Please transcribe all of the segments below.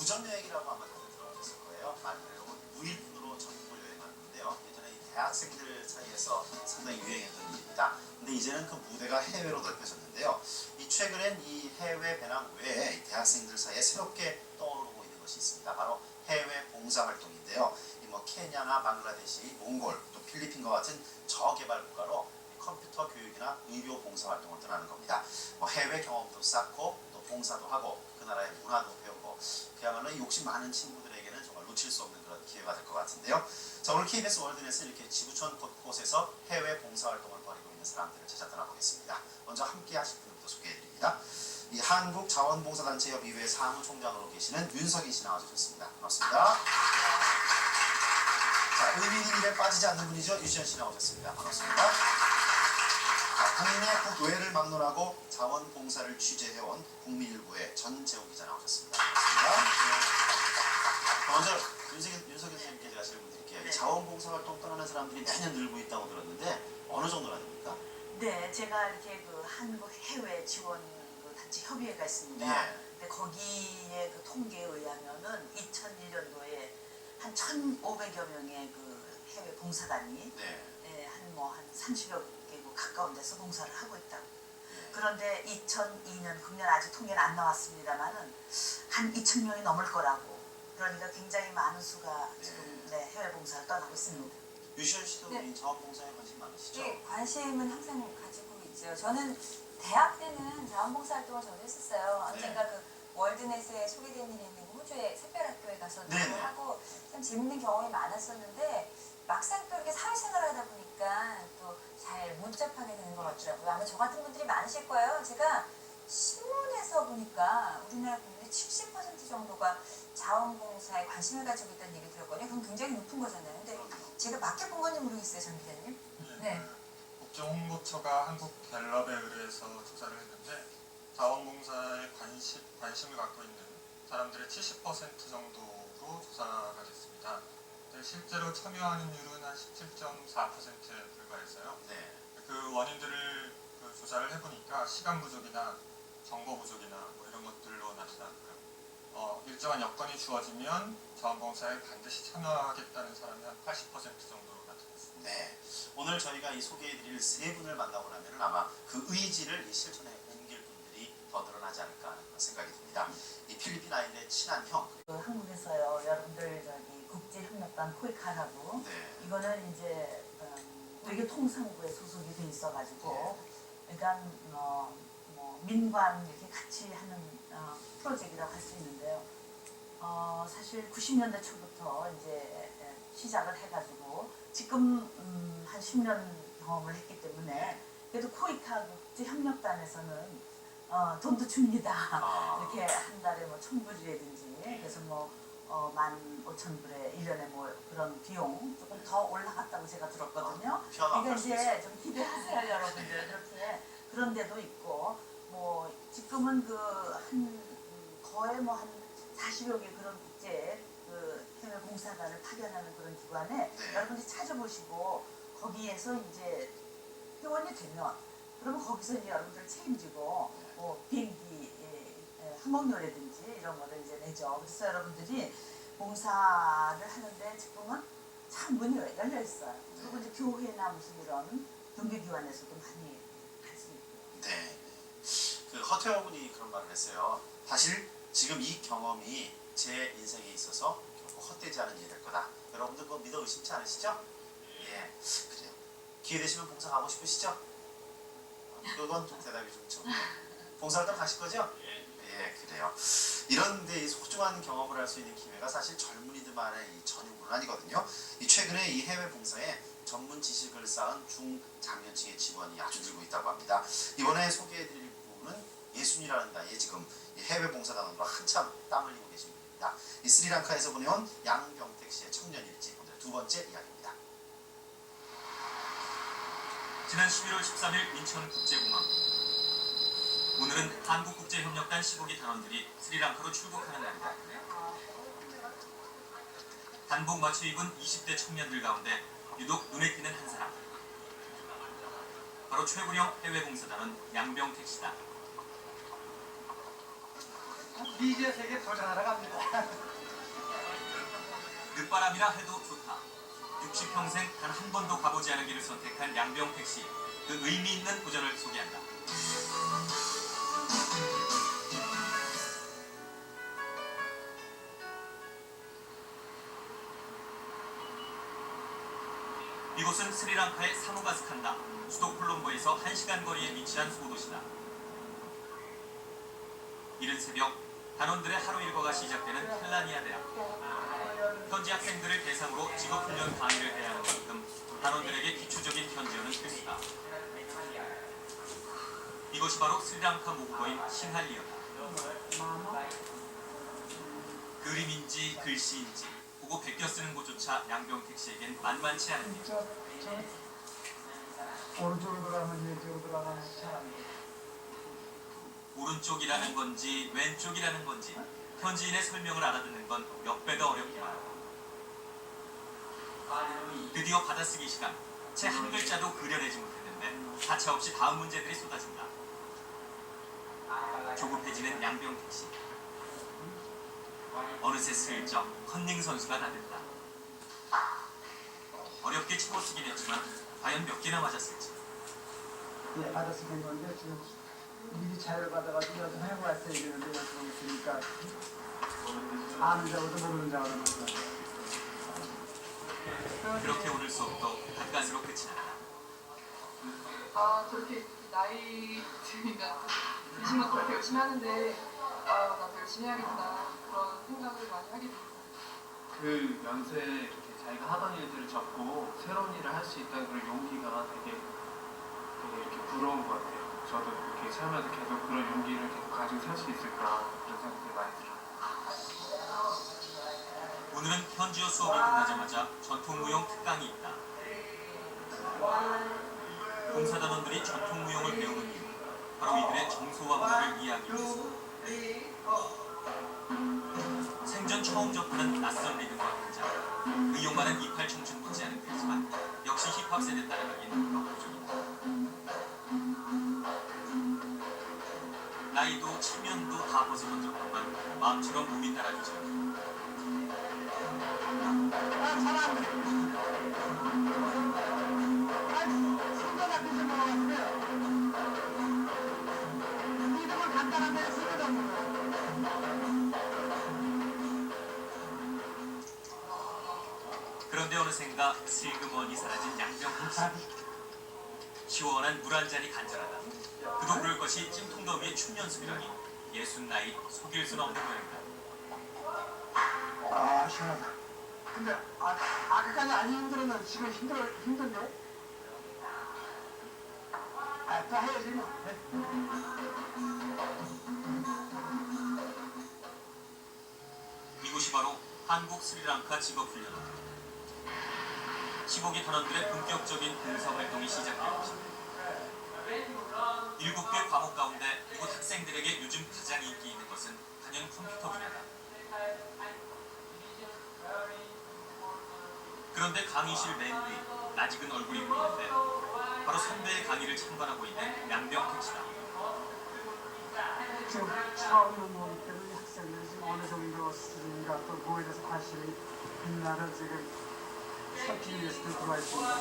구전 여행이라고 아마 다들 들어보셨을 거예요. 말 그대로 무일푼으로 전국을 여행하는데요. 예전에 이 대학생들 사이에서 상당히 유행했던 일입니다. 근데 이제는 그 무대가 해외로 넓혀졌는데요. 이 최근엔 이 해외 배낭 외에 이 대학생들 사이에 새롭게 떠오르고 있는 것이 있습니다. 바로 해외 봉사 활동인데요. 이 뭐 케냐나 방글라데시, 몽골, 또 필리핀과 같은 저개발 국가로 컴퓨터 교육이나 의료 봉사 활동을 떠나는 겁니다. 뭐 해외 경험도 쌓고 또 봉사도 하고 그 나라의 문화도 배우고 그야말로 이 욕심 많은 친구들에게는 정말 놓칠 수 없는 그런 기회가 될 것 같은데요. 자, 오늘 KBS 월드넷은 이렇게 지구촌 곳곳에서 해외 봉사 활동을 벌이고 있는 사람들을 찾아 떠나보겠습니다. 먼저 함께 하실 분부터 소개해드립니다. 이 한국자원봉사단체협의회 사무총장으로 계시는 윤석인 씨 나와주셨습니다. 반갑습니다. 자, 의미있는 일에 빠지지 않는 분이죠. 유시연 씨 나오셨습니다. 반갑습니다. 국내 국외를 막론하고 자원봉사를 취재해온 국민일보의 전재호 기자 나오셨습니다. 반갑습니다. 먼저 윤석인 선생님께 제가 질문 드릴게요. 네. 자원봉사 활동 떠나는 사람들이 매년 늘고 있다고 들었는데 어느 정도나 됩니까? 네, 제가 이렇게 그 한국 해외 지원 그 단체 협의회가 있습니다. 예. 근데 거기에 그 통계에 의하면은 2001년도에 한 1,500여 명의 그 해외 봉사단이 네. 네, 한 30여 개국 가까운 데서 봉사를 하고 있다고. 네. 그런데 2002년 금년 아직 통계는 안 나왔습니다만은 한 2,000명이 넘을 거라고. 그러니까 굉장히 많은 수가 지금 네, 해외 봉사를 떠나고 있습니다. 유시연 씨도 네. 자원봉사에 관심 많으시죠? 네, 관심은 항상 가지고 있죠. 저는 대학 때는 자원봉사 활동을 저도 했었어요. 언젠가 그 월드넷에 소개된 일이 있는 호주의 샛별학교에 가서 네. 하고 참 재밌는 경험이 많았었는데 막상 또 이렇게 사회생활을 하다 보니까 또 잘 못 접하게 되는 것 같더라고요. 아마 저 같은 분들이 많으실 거예요. 제가 신문에서 보니까 우리나라 국민의 70% 정도가 자원봉사에 관심을 가지고 있다는 얘기 들었거든요. 그럼 굉장히 높은 거잖아요. 근데 제가 맞게 본 건지 모르겠어요, 정 기자님. 네. 국정홍보처가 한국갤럽에 의뢰해서 조사를 했는데 자원봉사에 관심을 갖고 있는 사람들의 70% 정도로 조사가 됐습니다. 실제로 참여하는 율은 한 17.4%에 불과했어요. 네. 그 원인들을 조사를 해보니까 시간 부족이나 정보 부족이나 뭐 이런 것들로 나타났고요. 일정한 여건이 주어지면 자원봉사에 반드시 참여하겠다는 사람이 한 80% 정도로 나타났습니다. 네. 오늘 저희가 이 소개해드릴 세 분을 만나고 나면 아마 그 의지를 이 실천에 옮길 분들이 더 늘어나지 않을까 하는 그런 생각이 듭니다. 이 필리핀 아이들의 친한 형. 그 한국에서요, 여러분들 저기 국제협력단 코이카라고. 네. 이거는 이제 외교통상부에 소속이 돼 있어가지고, 그러니까 뭐 민관 이렇게 같이 하는 프로젝트라고 할 수 있는데요. 사실 90년대 초부터 이제 시작을 해가지고 지금 한 10년 경험을 했기 때문에 그래도 코이카 국제협력단에서는 돈도 줍니다. 이렇게 한 달에 뭐 1,000불이라든지 그래서 뭐 15,000불에 1년에 뭐 그런 비용 조금 더 올라갔다고 제가 들었거든요. 그러니까 이제 좀 기대하세요, 여러분들. 그렇게 그런 데도 있고 뭐 지금은 거의 뭐 한 40여 개 그런 국제 그 해외 봉사단을 파견하는 그런 기관에 여러분들이 찾아보시고 거기에서 이제 회원이 되면 그러면 거기서 이제 여러분들 책임지고 뭐 비행기 항공료라든지 이런 거를 이제 내죠. 그래서 여러분들이 봉사를 하는데 지금은 참 문이 열려 있어요. 그리고 이제 교회나 무슨 이런 종교기관에서도 많이 할 수 있고요. 네. 그 허태호 군이 그런 말을 했어요. 사실 지금 이 경험이 제 인생에 있어서 결코 헛되지 않은 일이 될 거다. 여러분들 그거 믿어 의심치 않으시죠? 예, 그래요. 기회 되시면 봉사 가고 싶으시죠? 그건 좀 대답이 좋죠. 봉사활동 가실 거죠? 예, 그래요. 이런데 이 소중한 경험을 할 수 있는 기회가 사실 젊은이들만의 이 전유물은 아니거든요. 이 최근에 이 해외 봉사에 전문 지식을 쌓은 중장년층의 지원이 아주 늘고 있다고 합니다. 이번에 소개해드릴 분은 예순이라는 나이에 지금 해외 봉사단으로 한참 땀 흘리고 계신 분입니다. 이 스리랑카에서 보내온 양병택 씨의 청년일지 오늘 두 번째 이야기입니다. 지난 11월 13일 인천국제공항. 오늘은 한국국제협력단 15기 단원들이 스리랑카로 출국하는 날이다. 단복 맞춰 입은 20대 청년들 가운데 유독 눈에 띄는 한 사람. 바로 최구령 해외봉사단원 양병택 씨다. 미지의 세계에 도전하러 갑니다. 늦바람이라 해도 좋다. 60평생 단 한 번도 가보지 않은 길을 선택한 양병 택시. 그 의미 있는 도전을 소개한다. 이곳은 스리랑카의 사무가스칸다. 수도 콜롬보에서 1시간 거리에 위치한 소도시다. 이른 새벽 단원들의 하루 일과가 시작되는 켈라니아 대학. 현지 학생들을 대상으로 직업훈련 강의를 해야 하는 만큼 단원들에게 기초적인 현지어는 필수다. 이것이 바로 스리랑카 모국어인 싱할리어다. 그림인지 글씨인지 보고 베껴 쓰는 것조차 양병 택시에겐 만만치 않은 일. 오른쪽으로 돌아가면 왼쪽으로 돌아가면 잘안 돼. 오른쪽이라는 건지 왼쪽이라는 건지 현지인의 설명을 알아듣는 건 몇 배가 어렵기만. 드디어 받아쓰기 시간. 채 한 글자도 그려내지 못했는데 가차없이 다음 문제들이 쏟아진다. 조급해지는 양병 택시. 어느새 슬쩍 컨닝 선수가 다 됐다. 어렵게 채워쓰긴 했지만 과연 몇 개나 맞았을지. 예, 받아쓰는 건데 지금 미리 자료를 받아가지고 여기 해봤어야 되는데 여기 있으니까 아는 자고도 모르는 자고도 그렇게 오늘 수업도 가까스로 끝이 났다. 아 저렇게 나이 드신 건 그렇게 열심히 하는데 나도 열심히 해야겠다 그런 생각을 많이 하게 됩니다. 그 연세에 이렇게 자기가 하던 일들을 접고 새로운 일을 할 수 있다는 그런 용기가 되게 이렇게 부러운 것 같아요. 저도 이렇게 살면서 계속 그런 용기를 계속 가지고 살 수 있을까 그런 생각들이 많이 들어요. 오늘은 현지어 수업이 끝나자마자 전통무용 특강이 있다. 봉사단원들이 전통무용을 배우는 이유, 바로 이들의 정서와 문화를 이해하기 위해서. 생전 처음 접하는 낯선 리듬과 동작, 의욕만한 이팔 청춘 못지않은 글지만 역시 힙합 세대 따라가긴 역부족이다. 나이도 체면도 다 벗어본 적없지만 마음처럼 몸이 따라주지 않고. 그런데 어느샌가 슬그머니 사라진 양병 택시. 시원한 물 한 잔이 간절하다. 그도 그럴 것이 찜통더위의 춤 연습이라니 60 나이 속일 순 없는 모양이다. 아 시원하다. 근데 아까까지 안 힘들었는데 지금 힘든데? 또 해야지 뭐. 이곳이 바로 한국 스리랑카 직업훈련원. 15기 단원들의 본격적인 봉사활동이 시작될 것입니다. 7개 과목 가운데 이곳 학생들에게 요즘 가장 인기 있는 것은 단연 컴퓨터 분야다. 그런데 강의실 맨 뒤 낯익은 얼굴이 보이는데 바로 선배의 강의를 참관하고 있는 양병 택시다. 지금 처음 넘어오기 때문에 학생들이 지금 어느 정도 수준인가 또 그거에 대해서 관심이 있나를 지금 살피기 위해서 들어와 있습니다.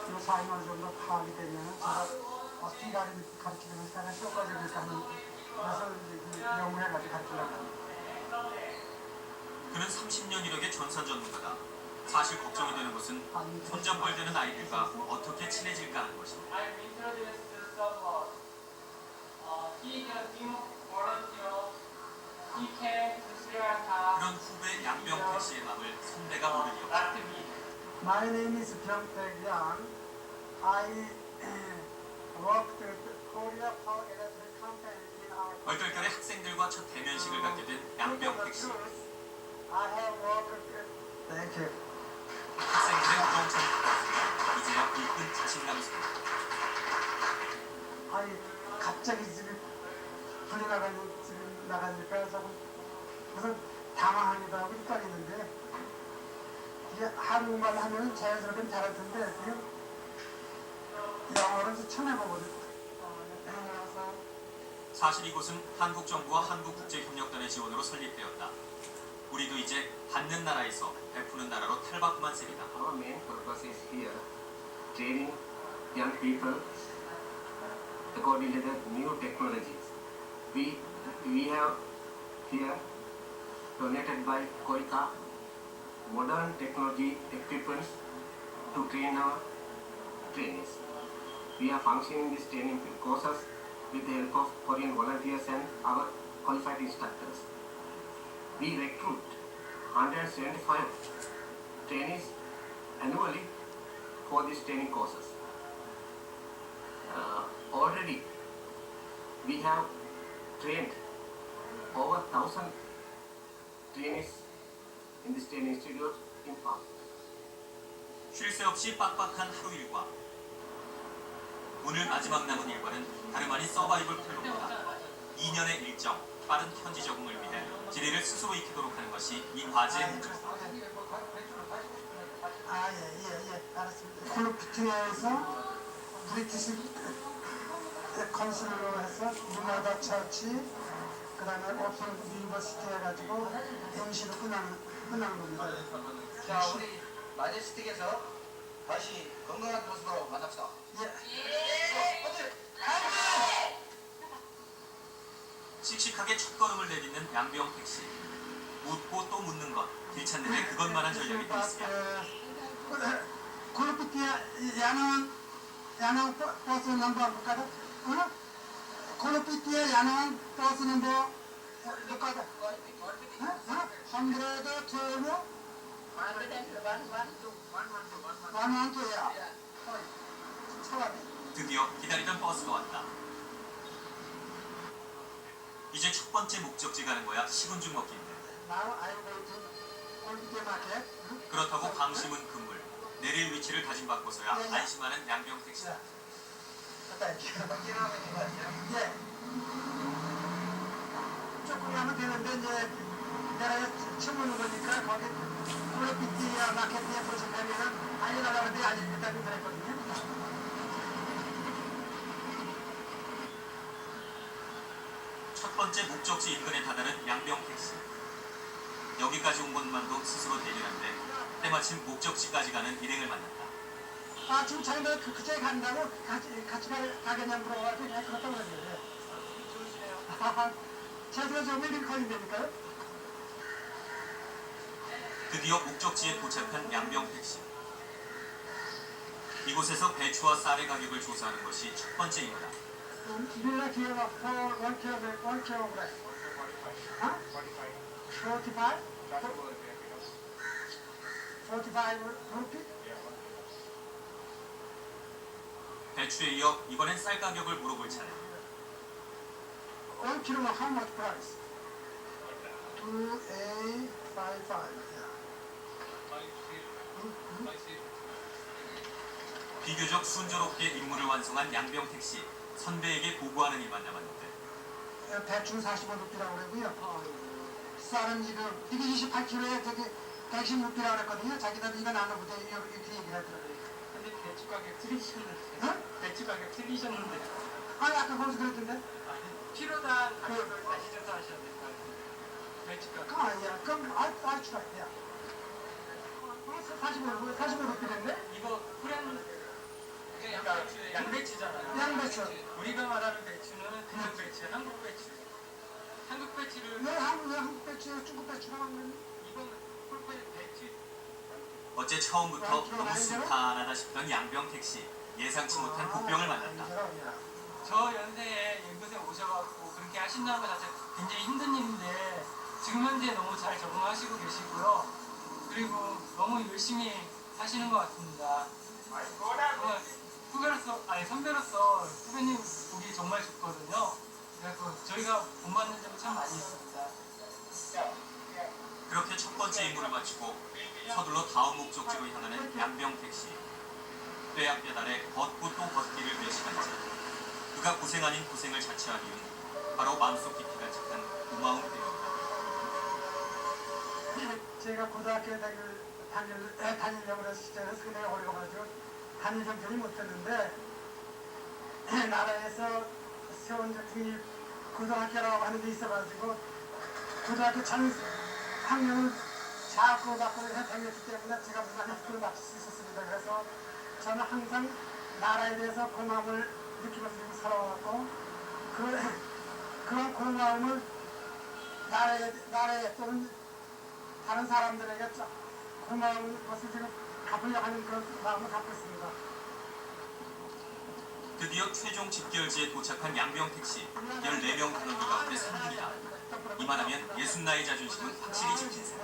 이 사항이 어느 정도 파악이 되면 제가 어떻게 가르치면서 내가 쇼까지 이렇게 하는 그래서 연구해가지고 가르치려고 합니다. 그는 30년 이력의 전산 전문가다. 사실 걱정이 되는 것은 손잡벌되는 아이들과 어떻게 친해질까 하는 것입니다. 그런 후배 양병 택시의 마음을 선배가 모르기 없다. My name is Byung-taek Yang. I worked with Korea Power Electric Company in our 얼떨결에 학생들과 첫 대면식을 갖게 된 양병 택시. I have worked with Thank you. 학생들의 우렁찬 박수가 이제야 불끈 자신감이 생긴다. 아니 갑자기 지금 불이 나가니까 조금 무슨 당황하기도 하고 헷갈리는데 이게 한국말 하면 자연스럽게 잘할 텐데 지금 영어로 처음 해보거든. 사실 이곳은 한국 정부와 한국국제협력단의 지원으로 설립되었다. 우리도 이제 받는 나라에서 베푸는 나라로 탈바꿈한 셈이다. Our main purpose is here training young people according to the new technologies. We have here donated by KOICA modern technology equipment to train our trainees. We are functioning these training courses with the help of Korean volunteers and our qualified instructors. We recruit 175 trainees annually for these training courses. Already we have trained over 1,000 trainees in this training institute in past. 쉴 새 없이 빡빡한 하루 일과 오늘 마지막 남은 일과는 다름 아닌 서바이벌 플로우다. 2년의 일정, 빠른 현지 적응을 위해 지리를 스스로 익히도록 하는 것이 이 과제의 목적이다. 예, 알았습니다. 콜로피티에서 브리티시 컨술로 해서 유나다 처치, 그 다음에 오픈 유니버시티 해가지고 영시로 끝나는 겁니다. 자, 우리 마제스틱에서 다시 건강한 모습으로 만납시다. 씩씩하게 첫걸음을 내딛는 양병 택시. 묻고 또 묻는 것, 길 찾는데 그것만한 전력이 또 있으랴. 콜로피티 야나운 버스 넘버 볼까요? 콜로피티의 야나운 버스 넘버 볼까요? 112 112야. 드디어 기다리던 버스가 왔다. 이제 첫 번째 목적지 가는 거야. 식은 죽 먹기인데. 그렇다고 방심은 금물. 내릴 위치를 다짐받고서야 안심하는 양병 택시다. 조금 하면 되는데 이제 내가 처음 오는 거니까 거기 콜로피티야 마켓에 도착하면은 알려달라는데 아직 그다음에 그랬거든요. 첫 번째 목적지 인근에 다다른 양병 택시. 여기까지 온 것만도 스스로 대견한데 때마침 목적지까지 가는 일행을 만났다. 아 지금 자기들 그쪽에 간다고 같이 가겠냐 물어봐가지고 그냥 그렇다고 그러는데. 제가 좀 일이 걸린다니까요? 드디어 목적지에 도착한 양병 택시. 이곳에서 배추와 쌀의 가격을 조사하는 것이 첫 번째 임무다. 밀라 기어가 1kg 그래. 45? 45 루피? 배추에 이어 이번엔 쌀 가격을 물어볼 차례. 1kg는 how much price? 2A55. 비교적 순조롭게 임무를 완성한 양병 택시. 선배에게 보고하는 일만 남았는데 배추는 45루피라고 그러고요. 쌀은 지금 이게 28kg에 저기 110루피라고 그랬거든요. 자기들 이거 나눠보자 이렇게 얘기를 하더라고요. 근데 배추 가격 틀리셨는데. 응? 배추 가격 틀리셨는데. 아니 아까 거기서 그랬던데? 키로당 가격을 다시 조사하셔야 될 것 같아요. 배추 가격. 아니야. 그럼 알추가 있대요. 45루피인데? 이거 프렌 양배추잖아요. 양배추. 우리가 말하는 배추는 그냥 배추, 한국 배추. 한국 배추를 왜 한국 배추, 중국 배추라고 하면? 이건 폴페 배추. 어째 처음부터 너무 순탄하다 싶던 양병 택시. 예상치 못한 복병을 만났다. 저 연세에 이곳에 오셔갖고 그렇게 하신다는 것 자체가 굉장히 힘든 일인데 지금 현재 너무 잘 적응하시고 계시고요. 그리고 너무 열심히 하시는 것 같습니다. 정말 후배로서, 아니 선배로서 후배님 보기 정말 좋거든요. 그래서 저희가 본받는 점이 참 많이 있습니다. 그렇게 첫 번째 임무를 마치고 서둘러 다음 목적지로 향하는 양병 택시. 뼈약뼈달에 걷고 또 걷기를 몇 시간째. 그가 고생 아닌 고생을 자처한 이유는 바로 마음속 깊이 간직한 고마움 때문이다. 제가 고등학교에 다니려고 했을 때는 그냥 어려워가지고 다닐 정신이 못했는데 나라에서 세운 국립 고등학교라고 하는 데 있어가지고 고등학교 전 학년을 잘 끌어받고 다녔기 때문에 제가 무난히 그걸 마칠 수 있었습니다. 그래서 저는 항상 나라에 대해서 고마움을 느끼면서 지금 살아왔고 그런 고마움을 나라에 또는 다른 사람들에게 고마운 것을 지금 갚으려고 하는 그런 마음을 갖고 있습니다. 드디어 최종 집결지에 도착한 양병택 씨 14명 단원들 가운데 3등이다. 이만하면 60나의 자존심은 확실히 지킨 셈.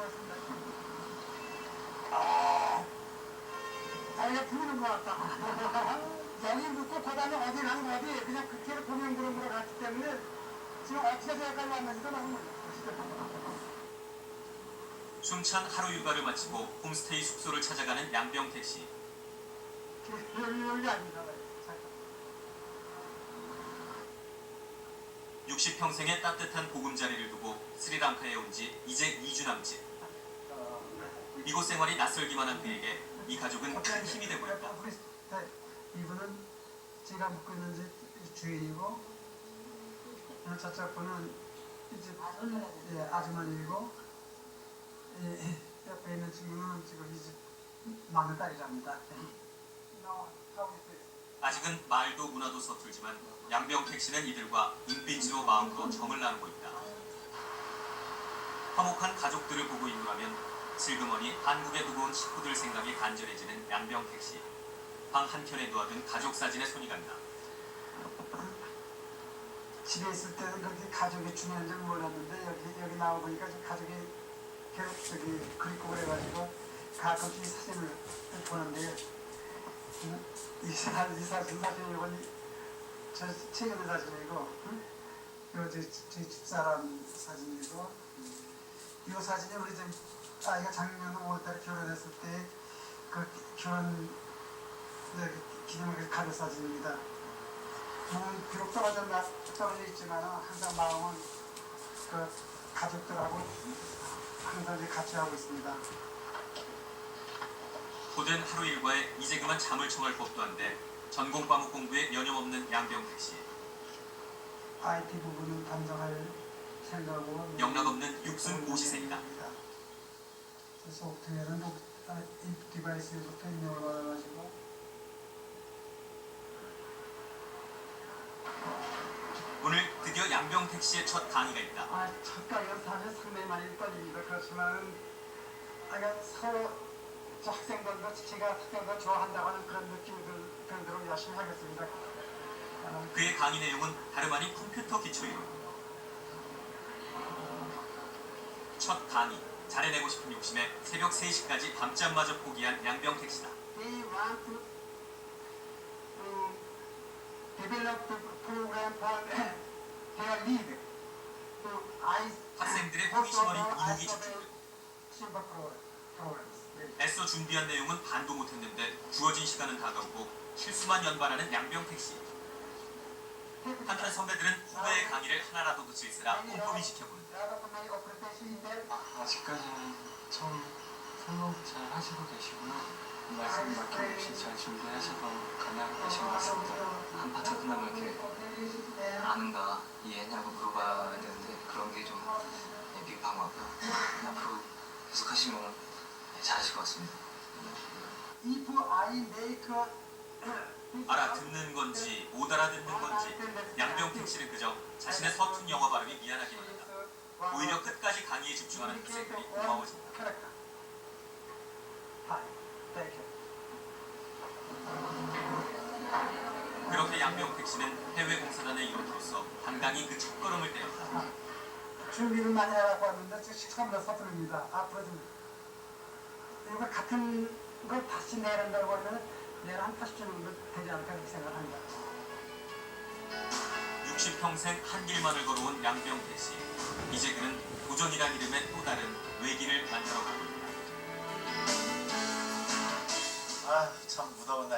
자기가 부르는 것 같다. 여기 묻고 고다니 어디 가는 거 어디 그냥 그렇게 고명부름으로 갔기 때문에 지금 어떻게 생각까지 왔는지도 나는 몰라요. 숨찬 하루 일과를 마치고 홈스테이 숙소를 찾아가는 양병택 씨. 여기 아닙니다. 60평생의 따뜻한 보금자리를 두고 스리랑카에 온 지 이제 2주 남짓. 이곳 생활이 낯설기만 한 그에게 이 가족은 큰 힘이 되고 있다. 이분은 제가 묵고 있는 집 주인이고 저쪽 분은 이 집 아주머니이고 옆에 있는 친구는 지금 이 집 막내딸이랍니다. 아직은 말도 문화도 서툴지만 양병택 씨는 이들과 눈빛으로 마음으로 정을 나누고 있다. 화목한 가족들을 보고 있노라면 슬그머니 한국에 두고 온 식구들 생각이 간절해지는 양병택 씨. 방 한켠에 놓아둔 가족 사진에 손이 간다. 집에 있을 때는 그렇게 가족이 중요한 줄 몰랐는데 여기 나와 보니까 좀 가족이 계속 그립고 그래가지고 가끔씩 사진을 보는데 이 사진이 이건 저 최근의 사진이고 제 집사람 사진이고 이 사진이 우리 집 아이가 작년 5월달에 결혼했을 때 그 결혼 기념일 가족 사진입니다. 몸은 비록 떨어져 있지만 항상 마음은 그 가족들하고 항상 같이 하고 있습니다. 고된 하루 일과에 이제 그만 잠을 청할 법도 한데 전공 과목 공부에 여념없는 양병택 씨. IT 부분은 담당할 생각으로 영락없는 육순 고시생이다. 소프트웨어는 디바이스부터 입력을 받아가지고 오늘 드디어 양병택 씨의 첫 강의가 있다. 첫 강의는 사실 상당히 많이 떨립니다. 그렇지만 서로 저 학생들도 제가 학생들 좋아한다고 하는 그런 느낌이 드는 대로 열심히 하겠습니다. 그의 강의 내용은 다름 아닌 컴퓨터 기초이론. 첫 강의, 잘해내고 싶은 욕심에 새벽 3시까지 밤잠마저 포기한 양병택 씨다. They want to develop the program for their lead. 학생들의 호기심어린 이목이 집중된다. Simple programs. 애써 준비한 내용은 반도 못했는데 주어진 시간은 다가오고 실수만 연발하는 양병택 씨. 한편 선배들은 후배의 강의를 하나라도 놓칠세라 꼼꼼히 지켜본다. 아직까지는 처음 설명 잘 하시고 계시구나. 말씀 막힘없이 잘 준비하셔서 가능하신 것 같습니다. 한 파트 끝나면 이렇게 아는가 이해했냐고 물어봐야 되는데 그런 게 좀 미흡한 것 같고요. 앞으로 계속 하시면 잘하실 것 같습니다. 알아듣는 건지 못 알아듣는 건지 양병택 씨는 그저 자신의 서툰 영어 발음이 미안하기만 하다. 오히려 끝까지 강의에 집중하는 학생들이 고마워진다. 그렇게 양병택 씨는 해외 공사단의 일원으로서 당당히 그 첫걸음을 떼었다. 준비를 많이 해갖고 왔는데 지금 식사보다 서투릅니다. 앞으로 좀 이거 같은 걸 다시 내란다고 하면 내가 한 80점 정도 되지 않을까 이렇게 생각합니다. 60평생 한 길만을 걸어온 양병택 씨. 이제 그는 도전이란 이름의 또 다른 외길을 만들어가고 있다. 참 무더운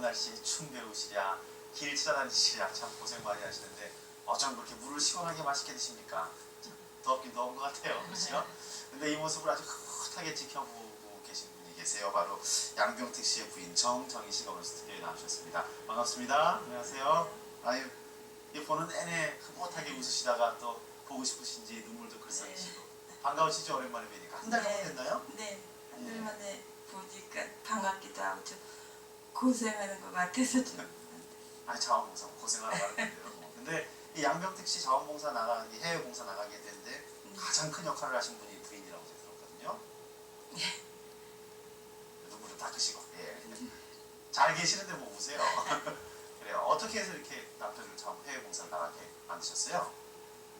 날씨 춤 배우시랴 길 찾아다니시랴 참 고생 많이 하시는데 어쩜 그렇게 물을 시원하게 맛있게 드십니까? 참 덥긴 더운 것 같아요. 그렇죠? 근데 이 모습을 아주 꿋꿋하게 지켜보고 계신 분이 계세요. 바로 양병택 씨의 부인 정정희 씨가 오늘 스튜디오에 나오셨습니다. 반갑습니다. 안녕하세요. 이 보는 내내 흐뭇하게 웃으시다가 또 보고 싶으신지 눈물도 글썽이시고 반가우시죠? 오랜만에 뵈니까. 한 달 정도 됐나요? 네, 한 달 만에 보니까 반갑기도 하고 좀 고생하는 것 같아서 좀. 아니 자원봉사 고생하는 말인데요. 근데 이 양병택 씨 자원봉사 이 해외 봉사 나가게 됐는데 가장 큰 역할을 하신 분이 부인이라고 제가 들었거든요. 눈물을 닦으시고 잘 계시는데 뭐 우세요. 그래요. 어떻게 해서 이렇게 남편을 참 해외 봉사 나가게 만드셨어요?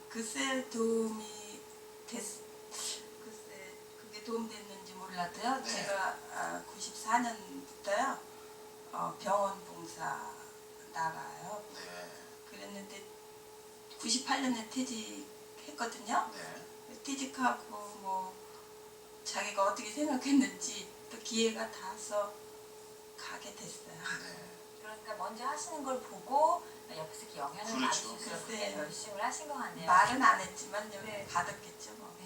글쎄 도움이 글쎄 그게 도움됐는지 몰라도요. 네. 제가 94년부터요 병원 봉사 나가요. 네. 그랬는데 98년에 퇴직했거든요. 네. 퇴직하고 뭐 자기가 어떻게 생각했는지 또 기회가 닿아서 가게 됐어요. 네. 그러니까 먼저 하시는 걸 보고 옆에서 이렇게 영향을 그렇죠. 받으셔서 네. 그렇게 열심을 하신 것 같네요. 말은 안 했지만 네. 받았겠죠 뭐. 네.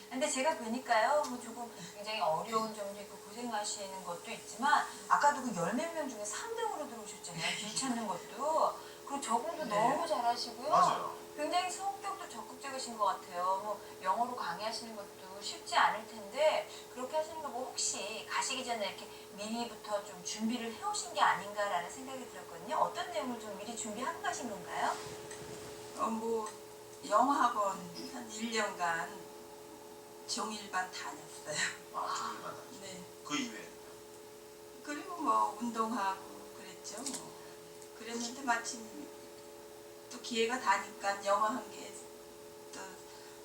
근데 제가 보니까요, 뭐 조금 굉장히 어려운 점도 있고 고생하시는 것도 있지만 아까도 그 열 몇 명 중에 3등으로 들어오셨잖아요. 길 찾는 것도. 그리고 적응도 너무 잘하시고요. 맞아요. 굉장히 성격도 적극적이신 것 같아요. 뭐 영어로 강의하시는 것도 쉽지 않을 텐데 그렇게 하시는 거 뭐 혹시 가시기 전에 이렇게 미리부터 좀 준비를 해오신 게 아닌가라는 생각이 들었거든요. 어떤 내용을 좀 미리 준비하고 가신 건가요? 뭐 영어학원 한 1년간 종일반 다녔어요. 아, 종일반 다니죠. 네. 그 이외에는요? 그리고 뭐 운동하고 그랬죠. 뭐. 그랬는데 마침 또 기회가 닿으니까 영어 한 게 또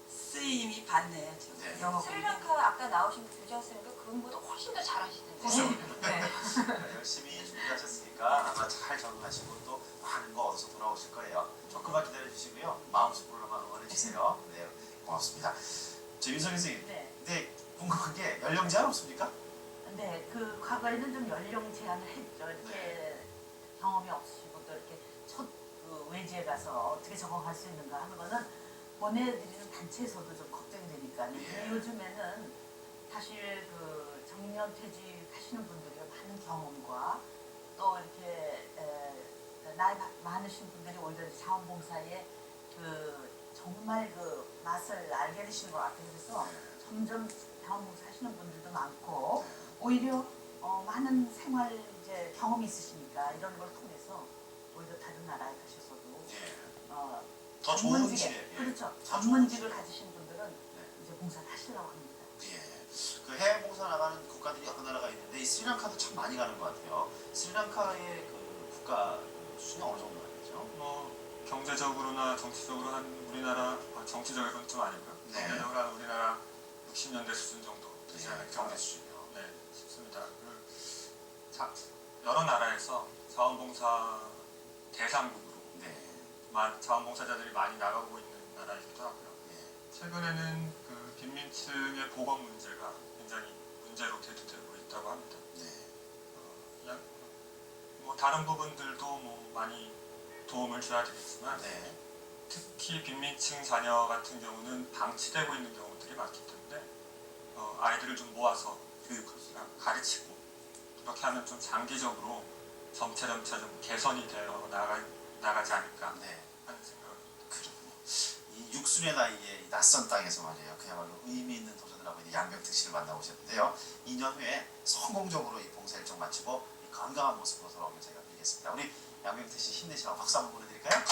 쓰임이 받네요. 저 네. 영어 스리랑카 아까 나오신 그 교장선생님도 그분보다 훨씬 더 잘하시던데요. 네. 열심히 준비하셨으니까 아마 잘 적응하시고 또 많은 거 얻어서 돌아오실 거예요. 조금만 기다려주시고요. 마음속으로만 응원해주세요. 네, 고맙습니다. 저 윤석 선생님, 네. 근데 궁금한 게 연령 제한 없습니까? 네, 그 과거에는 좀 연령 제한을 했죠. 이렇게 경험이 없으시고 또 이렇게 첫 그 외지에 가서 어떻게 적응할 수 있는가 하는 거는 보내드리는 단체에서도 좀 걱정이 되니까요. 근데 요즘에는 사실 그 정년 퇴직하시는 분들이 많은 경험과 또 이렇게 나이 많으신 분들이 오히려 자원봉사에 그 정말 그 맛을 알게 되시는 것 같아요. 그래서 점점 자원봉사 하시는 분들도 많고 오히려 많은 생활 이제 경험이 있으시니까 이런 걸 통해서 오히려 다른 나라에 가셔서도 더 좋은 전문직에, 기회. 그렇죠. 더 전문직을 좋은 가지신 분들은 이제 봉사를 하시려고 합니다. 예. 그 해외 봉사 나가는 국가들이 여러 나라가 있는데 이 스리랑카도 참 많이 가는 것 같아요. 스리랑카의 그 국가 수준이 어느 정도 되죠? 뭐 경제적으로나 정치적으로 한 우리나라 정치적으로는 좀 아니고요. 네. 경제적으로 한 우리나라 60년대 수준 정도 되지 않을까 경제 수준이요. 네, 싶습니다. 여러 나라에서 자원봉사 대상국으로 자원봉사자들이 많이 나가고 있는 나라이기도 하고요. 최근에는 그 빈민층의 보건 문제가 굉장히 문제로 대두되고 있다고 합니다. 뭐 다른 부분들도 뭐 많이 도움을 줘야 되겠지만 특히 빈민층 자녀 같은 경우는 방치되고 있는 경우들이 많기 때문에 아이들을 좀 모아서 교육하고 가르치고 그렇게 하면 좀 장기적으로 점차 좀 개선이 되어 나가지 않을까 하는 생각을 그렇군요. 이 육순의 나이에 이 낯선 땅에서 말이에요. 그야말로 의미 있는 도전을 하고 있는 양병택 씨를 만나보셨는데요. 2년 후에 성공적으로 이 봉사 일정 마치고 이 건강한 모습으로 돌아오길 저희가 빌겠습니다. 우리 양병택 씨 힘내시라고 박수 한번 보내드릴까요?